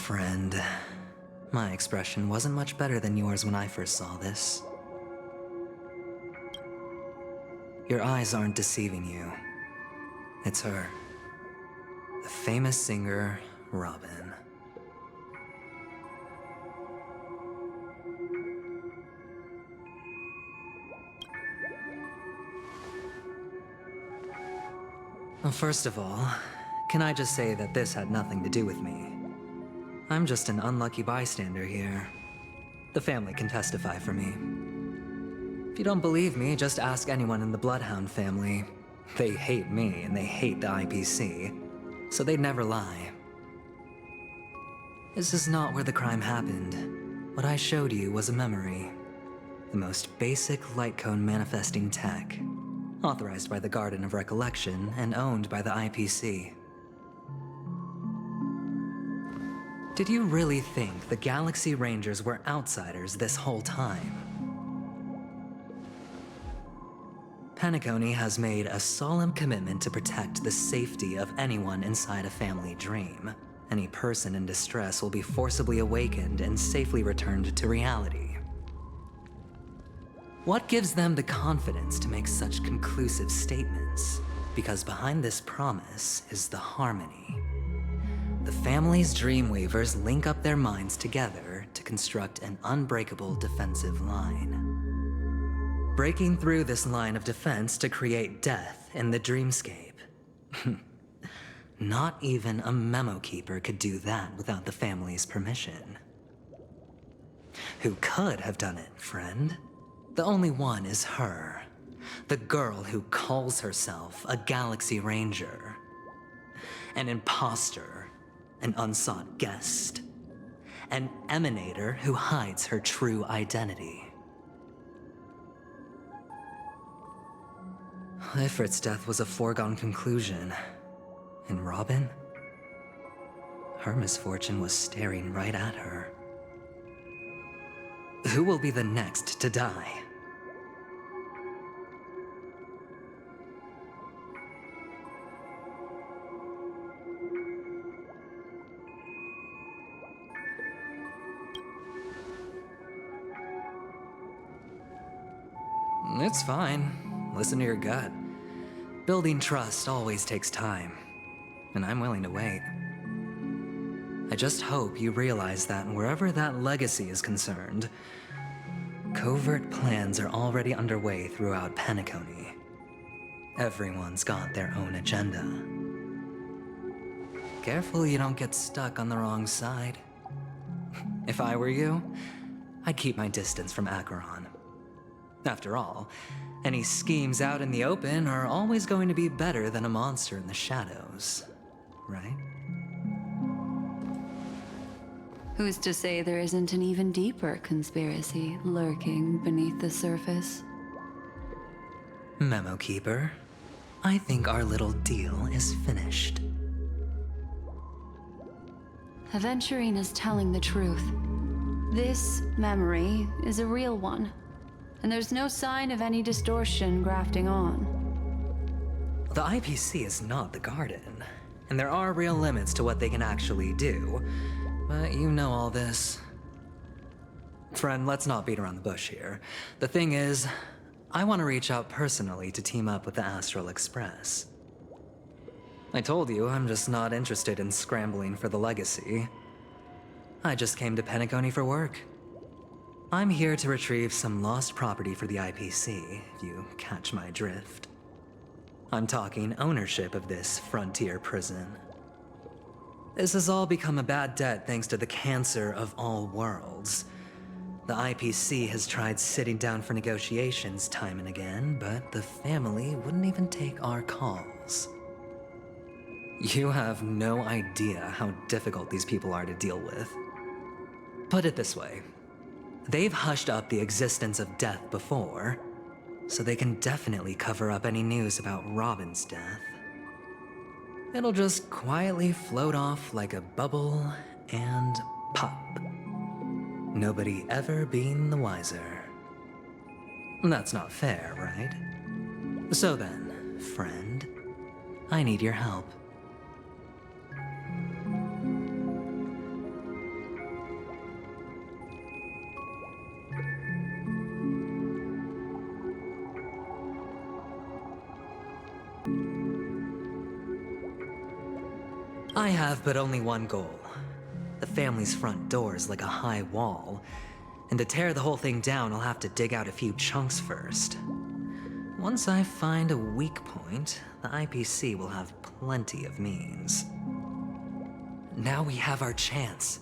friend. My expression wasn't much better than yours when I first saw this. Your eyes aren't deceiving you. It's her. The famous singer, Robin. Well, first of all, can I just say that this had nothing to do with me? I'm just an unlucky bystander here. The family can testify for me. If you don't believe me, just ask anyone in the Bloodhound family. They hate me and they hate the IPC, so they'd never lie. This is not where the crime happened. What I showed you was a memory. The most basic light cone manifesting tech. Authorized by the Garden of Recollection and owned by the IPC. Did you really think the Galaxy Rangers were outsiders this whole time? Penacony has made a solemn commitment to protect the safety of anyone inside a family dream. Any person in distress will be forcibly awakened and safely returned to reality. What gives them the confidence to make such conclusive statements? Because behind this promise is the harmony. The family's Dreamweavers link up their minds together to construct an unbreakable defensive line. Breaking through this line of defense to create death in the dreamscape. Not even a memo keeper could do that without the family's permission. Who could have done it, friend? The only one is her. The girl who calls herself a Galaxy Ranger. An imposter. An unsought guest. An emanator who hides her true identity. Ifrit's death was a foregone conclusion. And Robin? Her misfortune was staring right at her. Who will be the next to die? It's fine. Listen to your gut. Building trust always takes time, and I'm willing to wait. I just hope you realize that wherever that legacy is concerned, covert plans are already underway throughout Penacony. Everyone's got their own agenda. Careful you don't get stuck on the wrong side. If I were you, I'd keep my distance from Acheron. After all, any schemes out in the open are always going to be better than a monster in the shadows, right? Who's to say there isn't an even deeper conspiracy lurking beneath the surface? Memo Keeper, I think our little deal is finished. Aventurina's telling the truth. This memory is a real one. And there's no sign of any distortion grafting on. The IPC is not the Garden, and there are real limits to what they can actually do, but you know all this. Friend, let's not beat around the bush here. The thing is, I want to reach out personally to team up with the Astral Express. I told you I'm just not interested in scrambling for the legacy. I just came to Penacony for work. I'm here to retrieve some lost property for the IPC, if you catch my drift. I'm talking ownership of this frontier prison. This has all become a bad debt thanks to the cancer of all worlds. The IPC has tried sitting down for negotiations time and again, but the family wouldn't even take our calls. You have no idea how difficult these people are to deal with. Put it this way. They've hushed up the existence of death before, so they can definitely cover up any news about Robin's death. It'll just quietly float off like a bubble and pop. Nobody ever being the wiser. That's not fair, right? So then, friend, I need your help. I have but only one goal. The family's front door is like a high wall, and to tear the whole thing down, I'll have to dig out a few chunks first. Once I find a weak point, the IPC will have plenty of means. Now we have our chance.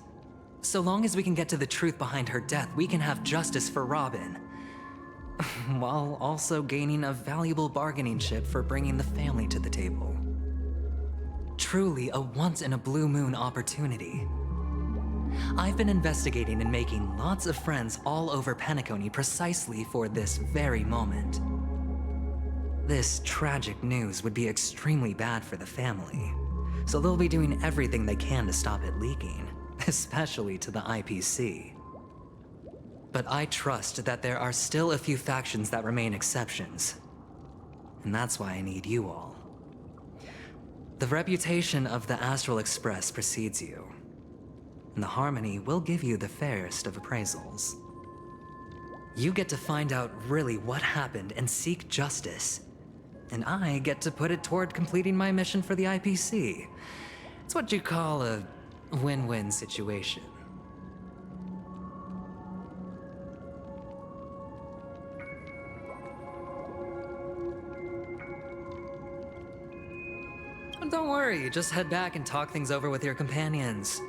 So long as we can get to the truth behind her death, we can have justice for Robin. While also gaining a valuable bargaining chip for bringing the family to the table. Truly a once-in-a-blue-moon opportunity. I've been investigating and making lots of friends all over Penacony precisely for this very moment. This tragic news would be extremely bad for the family, so they'll be doing everything they can to stop it leaking, especially to the IPC. But I trust that there are still a few factions that remain exceptions, and that's why I need you all. The reputation of the Astral Express precedes you, and the Harmony will give you the fairest of appraisals. You get to find out really what happened and seek justice, and I get to put it toward completing my mission for the IPC. It's what you call a win-win situation. Don't worry, just head back and talk things over with your companions.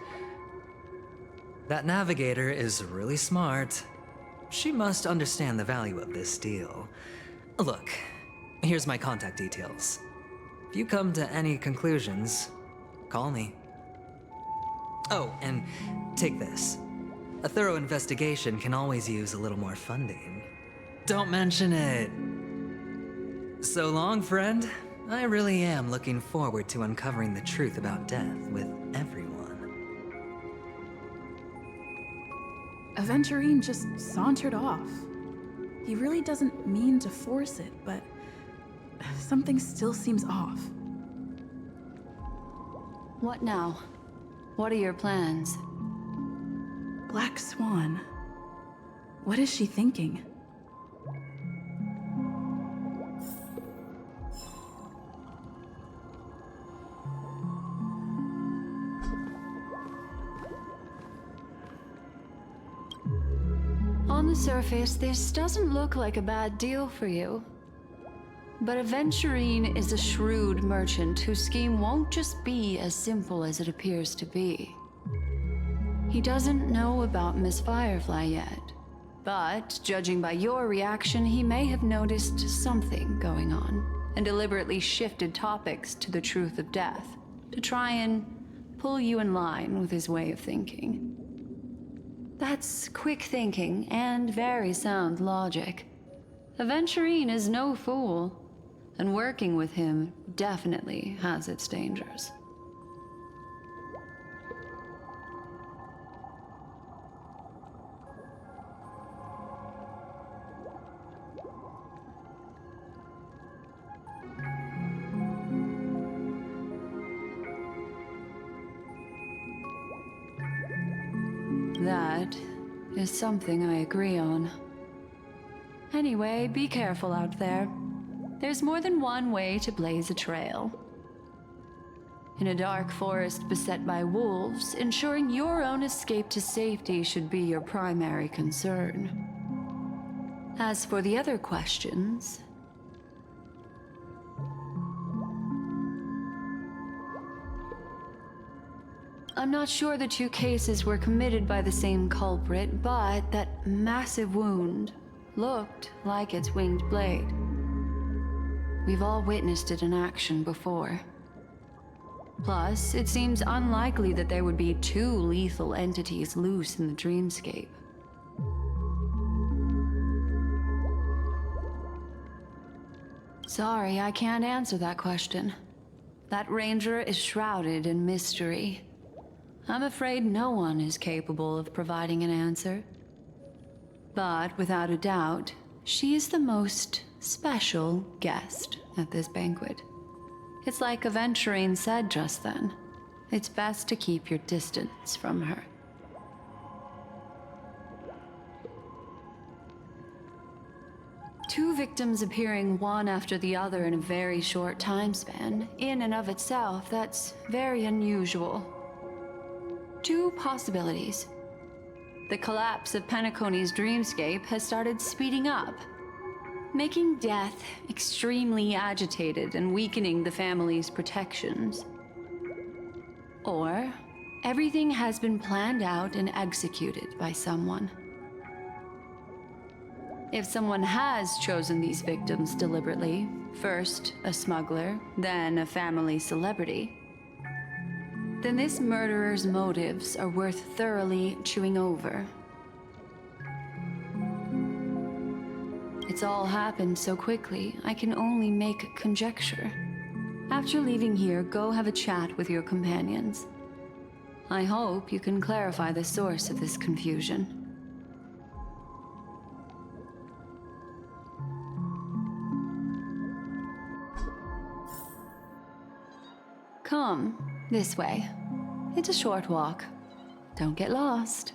That navigator is really smart. She must understand the value of this deal. Look, here's my contact details. If you come to any conclusions, call me. Oh, and take this. A thorough investigation can always use a little more funding. Don't mention it. So long, friend. I really am looking forward to uncovering the truth about death with everyone. Aventurine just sauntered off. He really doesn't mean to force it, but something still seems off. What now? What are your plans? Black Swan. What is she thinking? On the surface, this doesn't look like a bad deal for you. But Aventurine is a shrewd merchant whose scheme won't just be as simple as it appears to be. He doesn't know about Miss Firefly yet, but judging by your reaction, he may have noticed something going on and deliberately shifted topics to the truth of death to try and pull you in line with his way of thinking. That's quick thinking and very sound logic. Aventurine is no fool, and working with him definitely has its dangers. That is something I agree on. Anyway, be careful out there. There's more than one way to blaze a trail. In a dark forest beset by wolves, ensuring your own escape to safety should be your primary concern. As for the other questions, I'm not sure the two cases were committed by the same culprit, but that massive wound looked like its winged blade. We've all witnessed it in action before. Plus, it seems unlikely that there would be two lethal entities loose in the dreamscape. Sorry, I can't answer that question. That ranger is shrouded in mystery. I'm afraid no one is capable of providing an answer. But without a doubt, she is the most special guest at this banquet. It's like Aventurine said just then. It's best to keep your distance from her. 2 victims appearing one after the other in a very short time span, in and of itself, that's very unusual. 2 possibilities. The collapse of Penacony's dreamscape has started speeding up, making death extremely agitated and weakening the family's protections. Or everything has been planned out and executed by someone. If someone has chosen these victims deliberately, first a smuggler, then a family celebrity, then this murderer's motives are worth thoroughly chewing over. It's all happened so quickly, I can only make conjecture. After leaving here, go have a chat with your companions. I hope you can clarify the source of this confusion. Come, this way. It's a short walk. Don't get lost.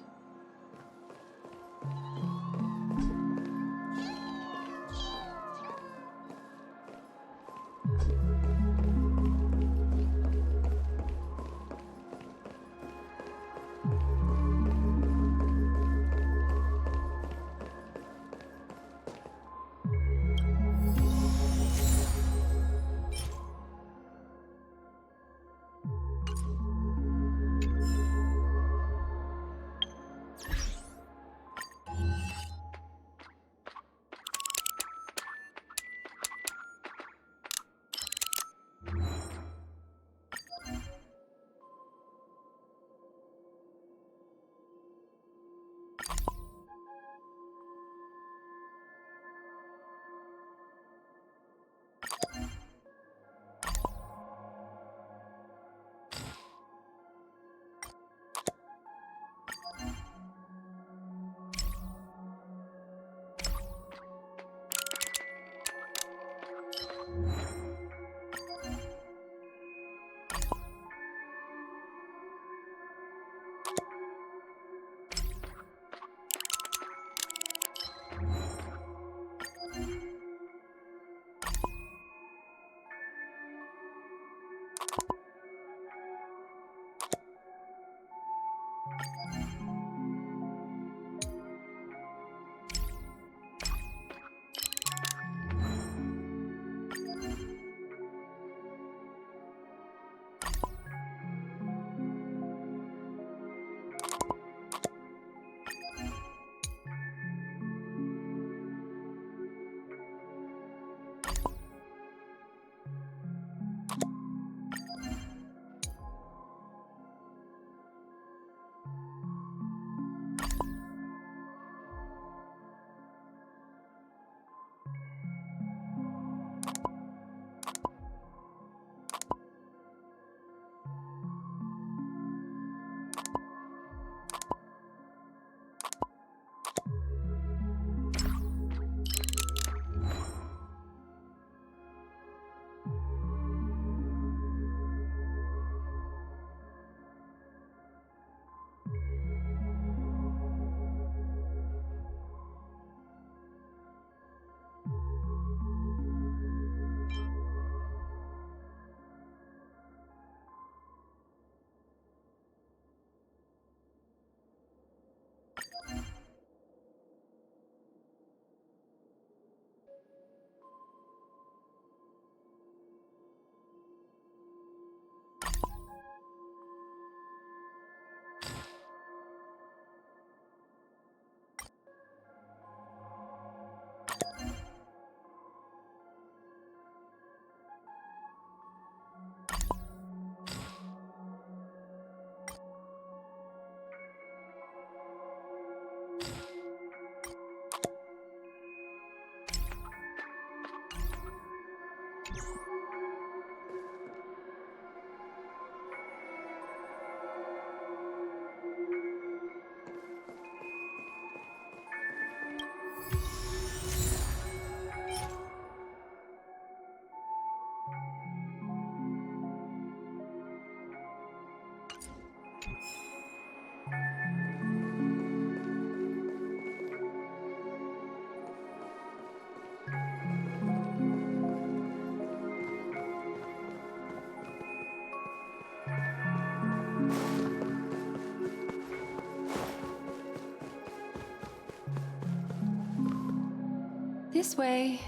This way.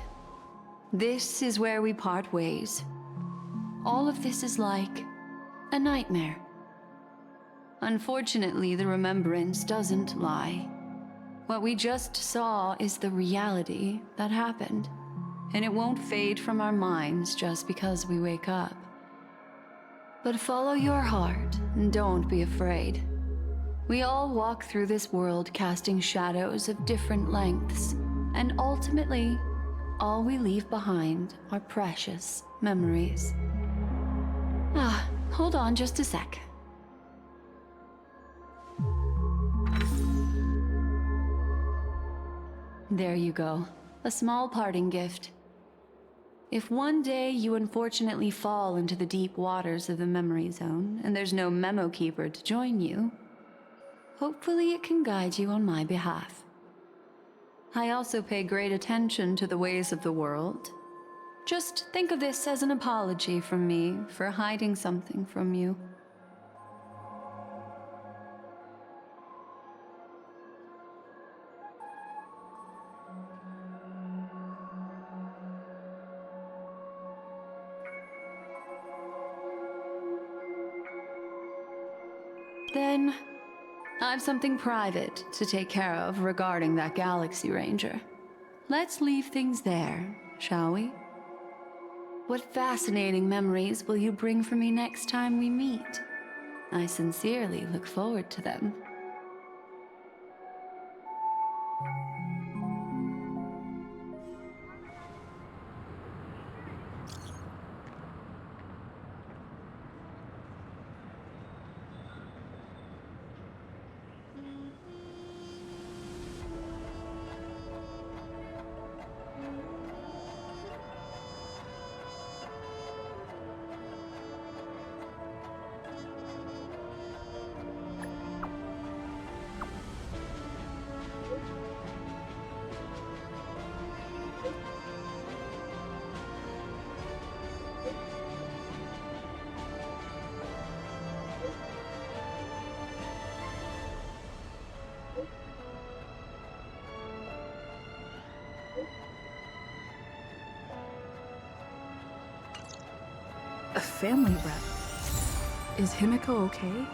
This is where we part ways. All of this is like a nightmare. Unfortunately, the remembrance doesn't lie. What we just saw is the reality that happened, and it won't fade from our minds just because we wake up. But follow your heart and don't be afraid. We all walk through this world casting shadows of different lengths, and ultimately, all we leave behind are precious memories. Hold on just a sec. There you go. A small parting gift. If one day you unfortunately fall into the deep waters of the memory zone, and there's no memo keeper to join you, hopefully it can guide you on my behalf. I also pay great attention to the ways of the world. Just think of this as an apology from me for hiding something from you. Then, I've something private to take care of regarding that Galaxy Ranger. Let's leave things there, shall we? What fascinating memories will you bring for me next time we meet? I sincerely look forward to them. A family rep. Is Himiko okay?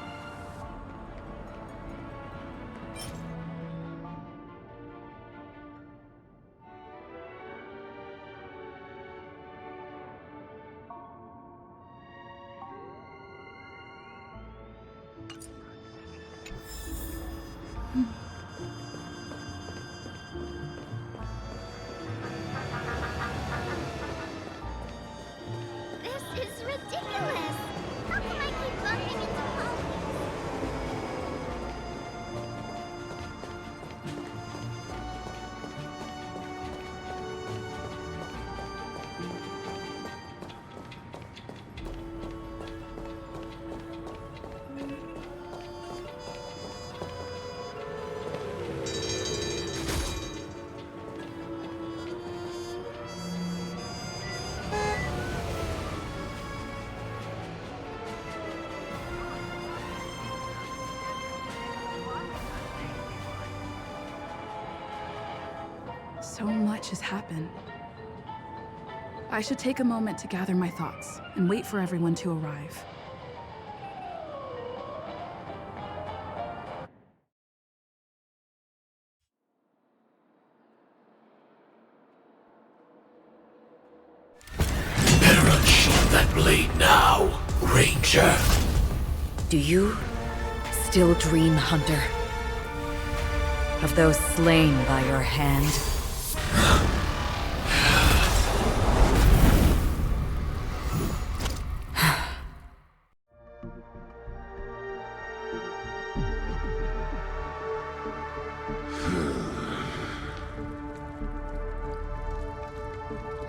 This is ridiculous! How come I keep bumping into Polly? So much has happened. I should take a moment to gather my thoughts and wait for everyone to arrive. Better unsheath that blade now, Ranger. Do you still dream, Hunter? Of those slain by your hand?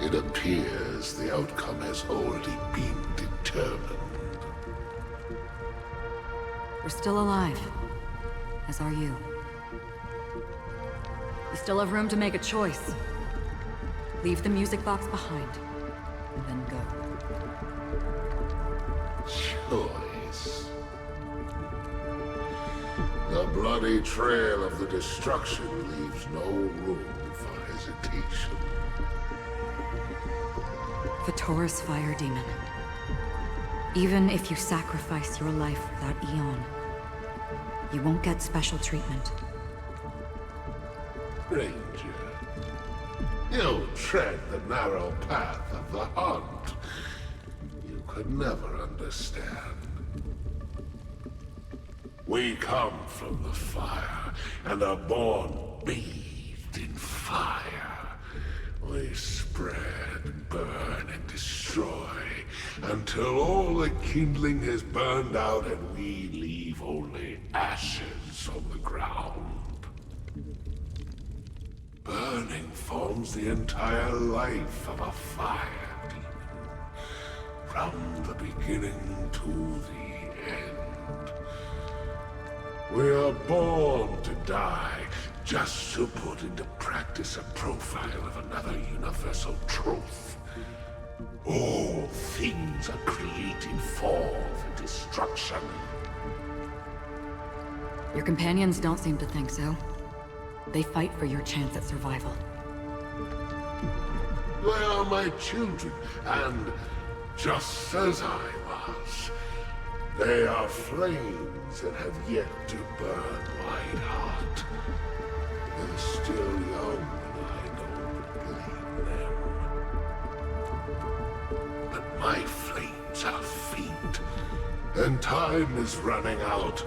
It appears the outcome has already been determined. We're still alive, as are you. You still have room to make a choice. Leave the music box behind, and then go. Choice. The bloody trail of the destruction leaves no room for hesitation. Vatora's fire demon. Even if you sacrifice your life for that Eon, you won't get special treatment. Ranger, you tread the narrow path of the hunt. You could never understand. We come from the fire, and are born bathed in fire. We spread, burn, and destroy, until all the kindling has burned out and we leave only ashes on the ground. Burning forms the entire life of a fire demon, from the beginning to the end. We are born to die, just to put into practice a profile of another universal truth. All things are created for the destruction. Your companions don't seem to think so. They fight for your chance at survival. They are my children, and just as I was, they are flames that have yet to burn my heart. They're still young, and I don't blame them. But my flames are faint, and time is running out.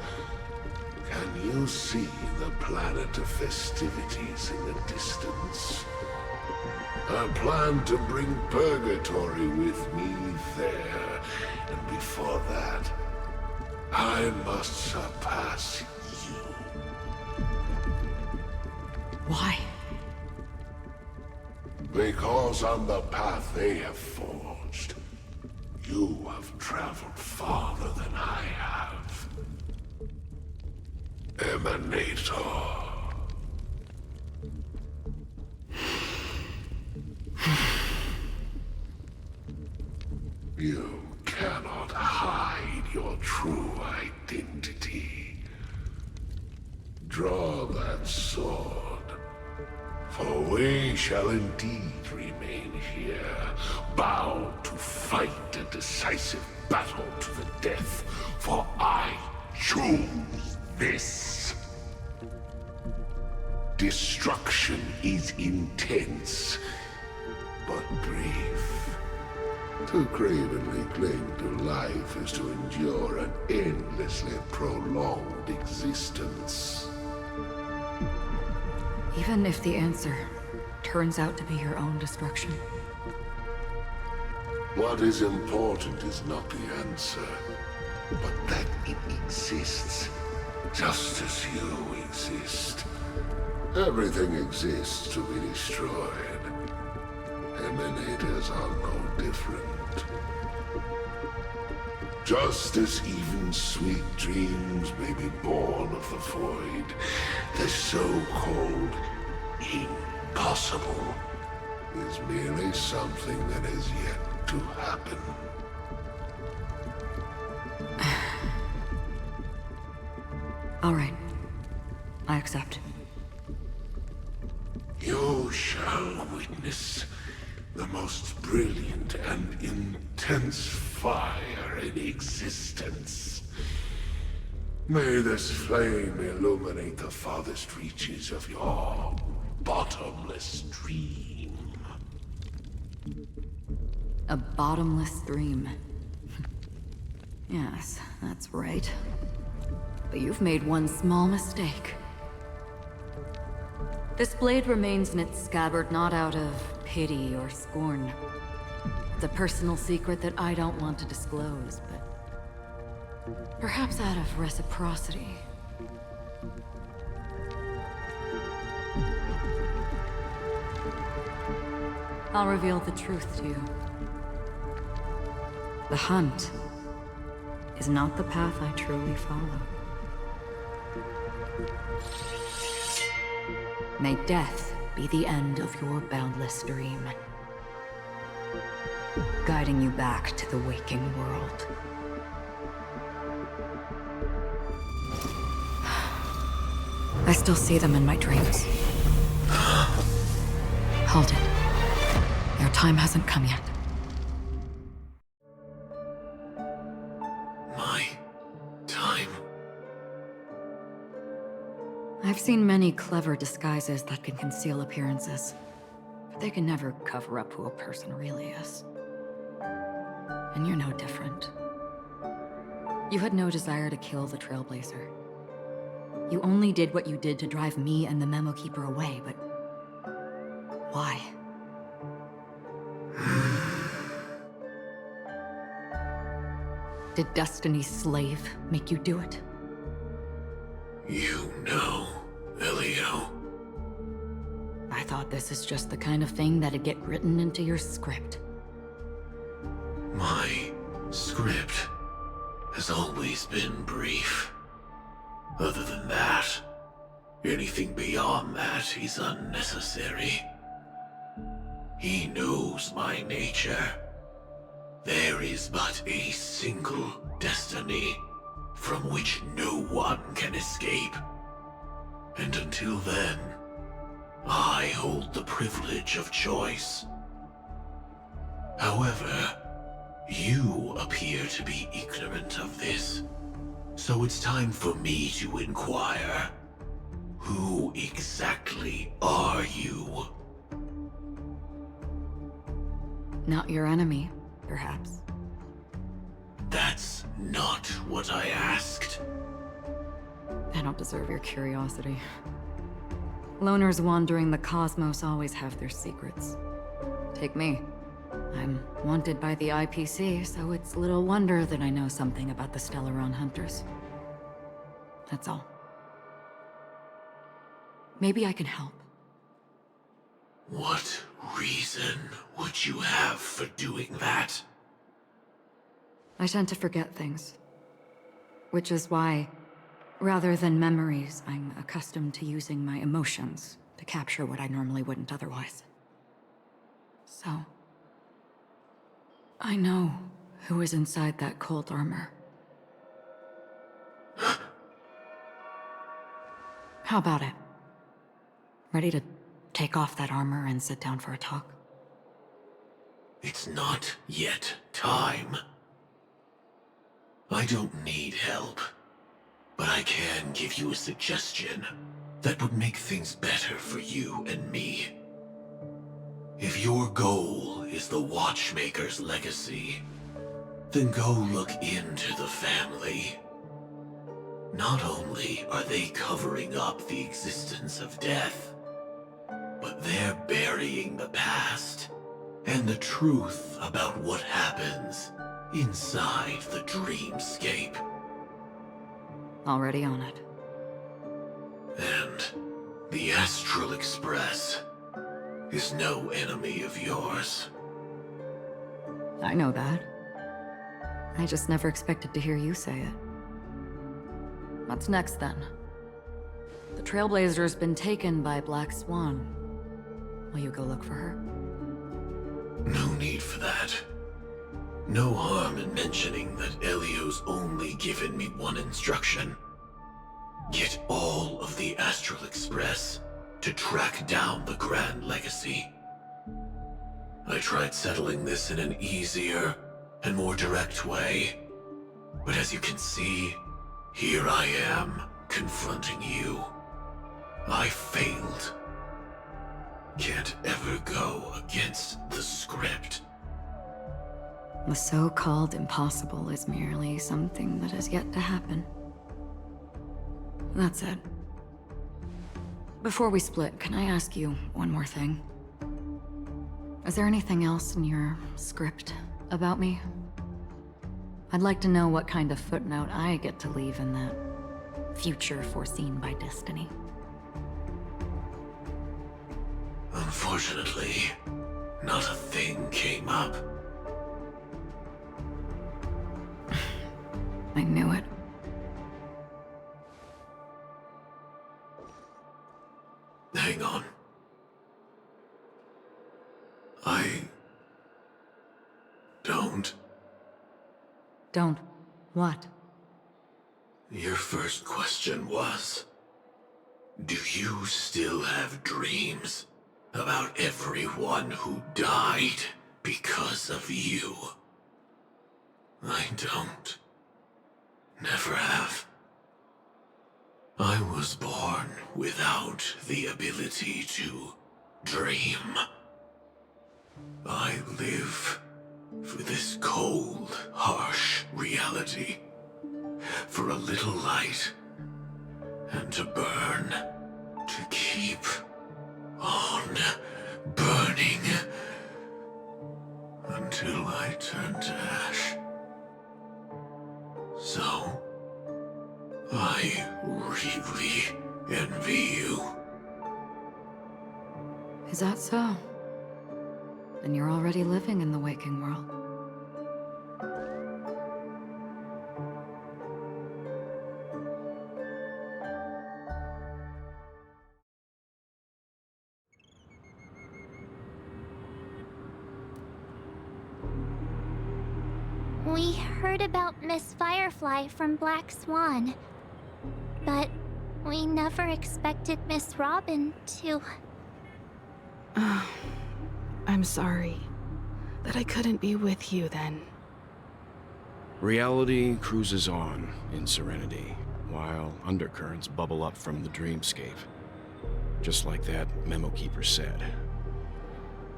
Can you see the planet of festivities in the distance? I plan to bring Purgatory with me there, and before that, I must surpass you. Why? Because on the path they have forged, you have traveled farther than I have. Emanator. You cannot hide your true identity. Draw that sword, for we shall indeed remain here, bound to fight a decisive battle to the death, for I choose this. Destruction is intense, but brief. To cravenly cling to life is to endure an endlessly prolonged existence. Even if the answer turns out to be your own destruction. What is important is not the answer, but that it exists, just as you exist. Everything exists to be destroyed. Emanators are no different. Just as even sweet dreams may be born of the void, the so-called impossible is merely something that is yet to happen. All right. I accept. You shall witness the most brilliant and intense fire in existence. May this flame illuminate the farthest reaches of your bottomless dream. A bottomless dream. Yes, that's right. But you've made one small mistake. This blade remains in its scabbard not out of pity or scorn. It's a personal secret that I don't want to disclose, but perhaps out of reciprocity. I'll reveal the truth to you. The hunt is not the path I truly follow. May death be the end of your boundless dream, guiding you back to the waking world. I still see them in my dreams. Hold it. Your time hasn't come yet. I've seen many clever disguises that can conceal appearances, but they can never cover up who a person really is. And you're no different. You had no desire to kill the Trailblazer. You only did what you did to drive me and the Memo Keeper away, but why? Did Destiny's slave make you do it? You know, Elio. I thought this is just the kind of thing that'd get written into your script. My script has always been brief. Other than that, anything beyond that is unnecessary. He knows my nature. There is but a single destiny from which no one can escape. And until then, I hold the privilege of choice. However, you appear to be ignorant of this, so it's time for me to inquire. Who exactly are you? Not your enemy, perhaps. That's not what I asked. I don't deserve your curiosity. Loners wandering the cosmos always have their secrets. Take me. I'm wanted by the IPC, so it's little wonder that I know something about the Stellaron Hunters. That's all. Maybe I can help. What reason would you have for doing that? I tend to forget things. Which is why, rather than memories, I'm accustomed to using my emotions to capture what I normally wouldn't otherwise. So, I know who is inside that cold armor. How about it? Ready to take off that armor and sit down for a talk? It's not yet time. I don't need help, but I can give you a suggestion that would make things better for you and me. If your goal is the Watchmaker's legacy, then go look into the family. Not only are they covering up the existence of death, but they're burying the past and the truth about what happens inside the dreamscape. Already on it. And the Astral Express is no enemy of yours. I know that. I just never expected to hear you say it. What's next, then? The Trailblazer's been taken by Black Swan. Will you go look for her? No need for that. No harm in mentioning that Elio's only given me one instruction. Get all of the Astral Express to track down the Grand Legacy. I tried settling this in an easier and more direct way, but as you can see, here I am, confronting you. I failed. Can't ever go against the script. The so-called impossible is merely something that has yet to happen. That's it. Before we split, can I ask you one more thing? Is there anything else in your script about me? I'd like to know what kind of footnote I get to leave in that future foreseen by destiny. Unfortunately, not a thing came up. I knew it. Hang on. I don't. Don't. What? Your first question was, do you still have dreams about everyone who died because of you? I don't. Never have. I was was born without the ability to dream. I live for this cold, harsh reality. For a little light, and to burn, to keep on burning, until I turn to ash. So, I really envy you. Is that so? Then you're already living in the waking world. We heard about Miss Firefly from Black Swan, but we never expected Miss Robin to... I'm sorry that I couldn't be with you then. Reality cruises on in serenity, while undercurrents bubble up from the dreamscape. Just like that memo keeper said.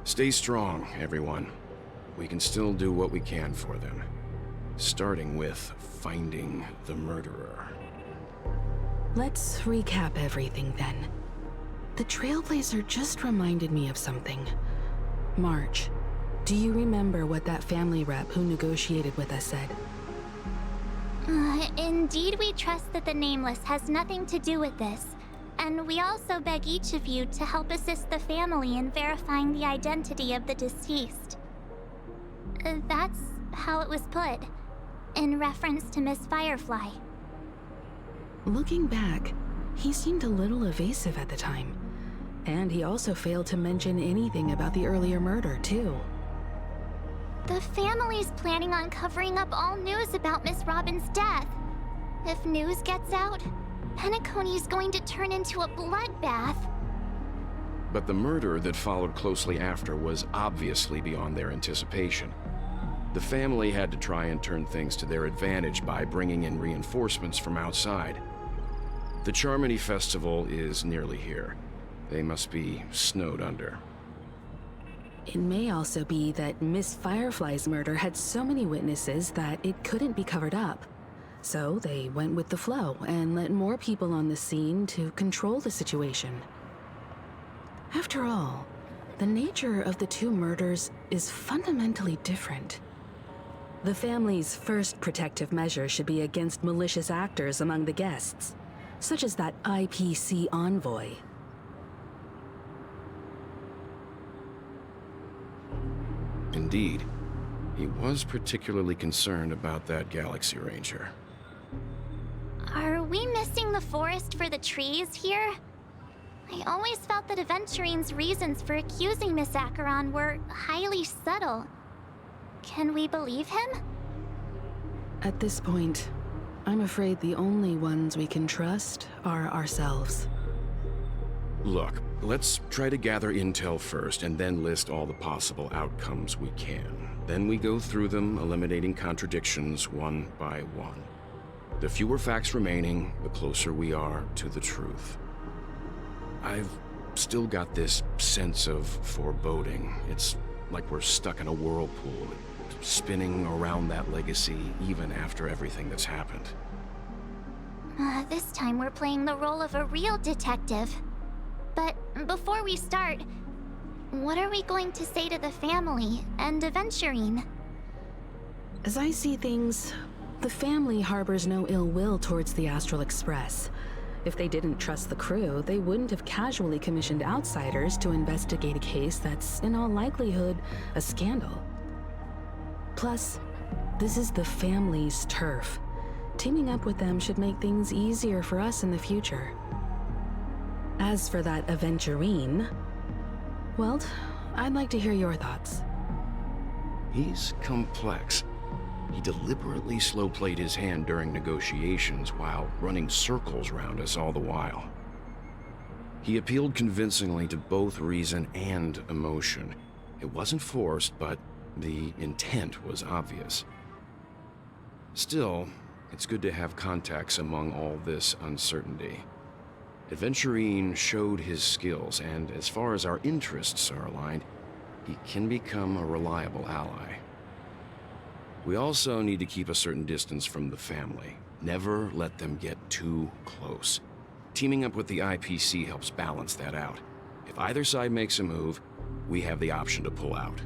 Stay strong, everyone. We can still do what we can for them. Starting with finding the murderer. Let's recap everything then. The Trailblazer just reminded me of something. March, do you remember what that family rep who negotiated with us said? Indeed, we trust that the Nameless has nothing to do with this. And we also beg each of you to help assist the family in verifying the identity of the deceased. That's how it was put, in reference to Miss Firefly. Looking back, he seemed a little evasive at the time. And he also failed to mention anything about the earlier murder, too. The family's planning on covering up all news about Miss Robin's death. If news gets out, Penacony's going to turn into a bloodbath. But the murder that followed closely after was obviously beyond their anticipation. The family had to try and turn things to their advantage by bringing in reinforcements from outside. The Charmony Festival is nearly here. They must be snowed under. It may also be that Miss Firefly's murder had so many witnesses that it couldn't be covered up. So they went with the flow and let more people on the scene to control the situation. After all, the nature of the two murders is fundamentally different. The family's first protective measure should be against malicious actors among the guests, such as that IPC envoy. Indeed, he was particularly concerned about that Galaxy Ranger. Are we missing the forest for the trees here? I always felt that Aventurine's reasons for accusing Miss Acheron were highly subtle. Can we believe him? At this point, I'm afraid the only ones we can trust are ourselves. Look, let's try to gather intel first and then list all the possible outcomes we can. Then we go through them, eliminating contradictions one by one. The fewer facts remaining, the closer we are to the truth. I've still got this sense of foreboding. It's like we're stuck in a whirlpool, spinning around that legacy even after everything that's happened. This time we're playing the role of a real detective. But before we start, what are we going to say to the family and Aventurine? As I see things, the family harbors no ill will towards the Astral Express. If they didn't trust the crew, they wouldn't have casually commissioned outsiders to investigate a case that's, in all likelihood, a scandal. Plus, this is the family's turf. Teaming up with them should make things easier for us in the future. As for that Aventurine, well, I'd like to hear your thoughts. He's complex. He deliberately slow-played his hand during negotiations while running circles around us all the while. He appealed convincingly to both reason and emotion. It wasn't forced, but the intent was obvious. Still, it's good to have contacts among all this uncertainty. Adventurine showed his skills, and as far as our interests are aligned, he can become a reliable ally. We also need to keep a certain distance from the family. Never let them get too close. Teaming up with the IPC helps balance that out. If either side makes a move, we have the option to pull out.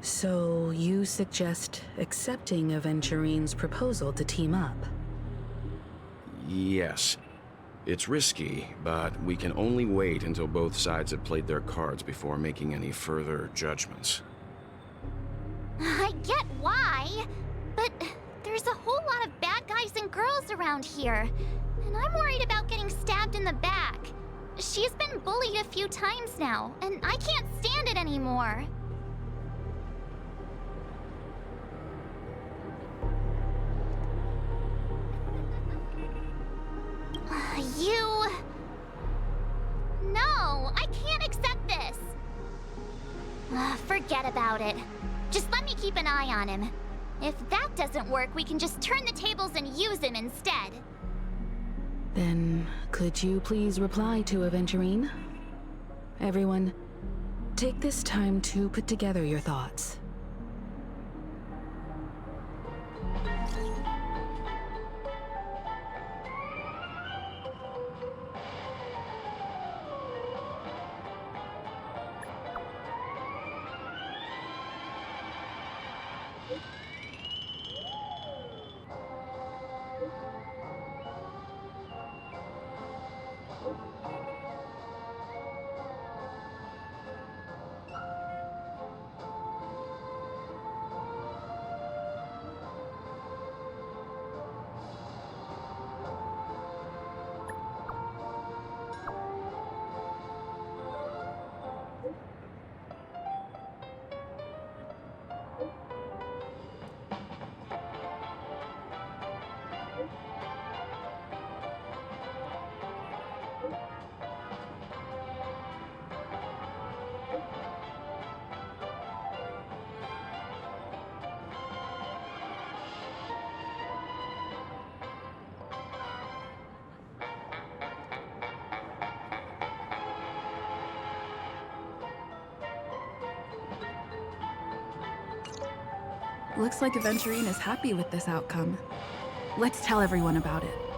So you suggest accepting Aventurine's proposal to team up? Yes. It's risky, but we can only wait until both sides have played their cards before making any further judgments. I get why, but there's a whole lot of bad guys and girls around here, and I'm worried about getting stabbed in the back. She's been bullied a few times now, and I can't stand it anymore. You... No, I can't accept this. Forget about it. Just let me keep an eye on him. If that doesn't work, we can just turn the tables and use him instead. Then, could you please reply to Aventurine? Everyone, take this time to put together your thoughts. Looks like Aventurine is happy with this outcome. Let's tell everyone about it.